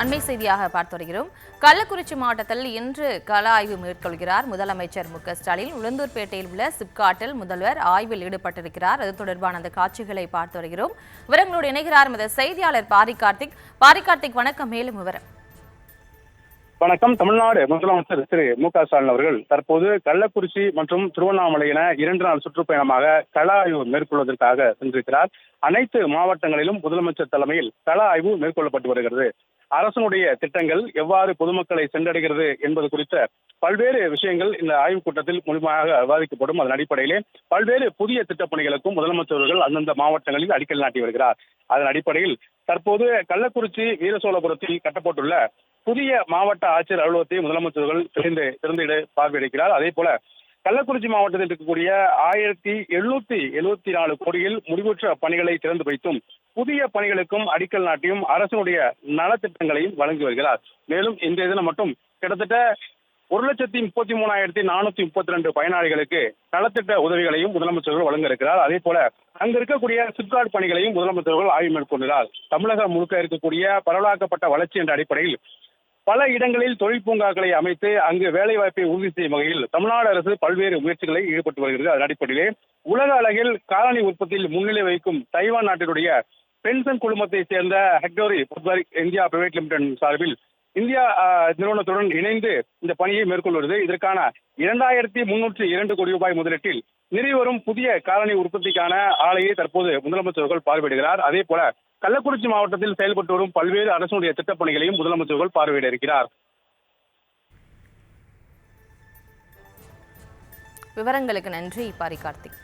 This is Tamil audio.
அண்மை செய்தியாக பார்த்து வருகிறோம். கள்ளக்குறிச்சி மாவட்டத்தில் இன்று கள ஆய்வு மேற்கொள்கிறார் முதலமைச்சர் மு.க.ஸ்டாலின். உளுந்தூர்பேட்டையில் உள்ள சிப்காட்டில் முதல்வர் ஆய்வில் ஈடுபட்டிருக்கிறார். அது தொடர்பான அந்த காட்சிகளை பார்த்து வருகிறோம். விவரங்களோடு இணைகிறார் எமது செய்தியாளர் பாரிகார்த்திக். வணக்கம். மேலும் விவரம். வணக்கம். தமிழ்நாடு முதலமைச்சர் திரு மு.க.ஸ்டாலின் அவர்கள் தற்போது கள்ளக்குறிச்சி மற்றும் திருவண்ணாமலை என 2 நாள் சுற்றுப்பயணமாக கள ஆய்வு மேற்கொள்வதற்காக சென்றிருக்கிறார். அனைத்து மாவட்டங்களிலும் முதலமைச்சர் தலைமையில் கள ஆய்வு மேற்கொள்ளப்பட்டு வருகிறது. அரசனுடைய திட்டங்கள் எவ்வாறு பொதுமக்களை சென்றடைகிறது என்பது குறித்த பல்வேறு விஷயங்கள் இந்த ஆய்வுக் கூட்டத்தில் முழுமையாக விவாதிக்கப்படும். அதன் அடிப்படையிலே பல்வேறு புதிய திட்டப்பணிகளுக்கும் முதலமைச்சர்கள் அந்தந்த மாவட்டங்களில் அடிக்கல் நாட்டி வருகிறார். அதன் அடிப்படையில் தற்போது கள்ளக்குறிச்சி வீரசோழபுரத்தில் கட்டப்பட்டுள்ள புதிய மாவட்ட ஆட்சியர் அலுவலகத்தை முதலமைச்சர்கள் திறந்து பார்வையிடுகிறார். அதே போல கள்ளக்குறிச்சி மாவட்டத்தில் இருக்கக்கூடிய 1774 கோடியில் முடிவுற்ற பணிகளை திறந்து வைத்தும் புதிய பணிகளுக்கும் அடிக்கல் நாட்டியும் அரசினுடைய நலத்திட்டங்களையும் வழங்கி வருகிறார். மேலும் இன்றைய தினம் மட்டும் கிட்டத்தட்ட 1,33,432 பயனாளிகளுக்கு நலத்திட்ட உதவிகளையும் முதலமைச்சர்கள் வழங்க இருக்கிறார். அதே போல அங்க இருக்கக்கூடிய சிப்காட் பணிகளையும் முதலமைச்சர்கள் ஆய்வு மேற்கொள்கிறார். தமிழகம் முழுக்க இருக்கக்கூடிய பரவலாக்கப்பட்ட வளர்ச்சி என்ற அடிப்படையில் பல இடங்களில் தொழில் பூங்காக்களை அமைத்து அங்கு வேலைவாய்ப்பை உறுதி செய்யும் வகையில் தமிழ்நாடு அரசு பல்வேறு முயற்சிகளை ஈடுபட்டு வருகிறது. அதன் அடிப்படையிலே உலக அளவில் காலனி உற்பத்தியில் முன்னிலை வைக்கும் தைவான் நாட்டினுடைய பென்சன் குழுமத்தை சேர்ந்த ஹெக்டோரி இந்தியா பிரைவேட் லிமிடெட் சார்பில் இந்தியா நிறுவனத்துடன் இணைந்து இந்த பணியை மேற்கொள்வது. இதற்கான 2,302 கோடி ரூபாய் முதலீட்டில் நிறைவரும் புதிய காலனி உற்பத்திக்கான ஆலையை தற்போது முதலமைச்சர்கள் பார்வையிடுகிறார். அதே போல கள்ளக்குறிச்சி மாவட்டத்தில் செயல்பட்டு வரும் பல்வேறு அரசுடைய திட்டப்பணிகளையும் முதலமைச்சர்கள் பார்வையிட இருக்கிறார். விவரங்களுக்கு நன்றி பாரிகார்த்திக்.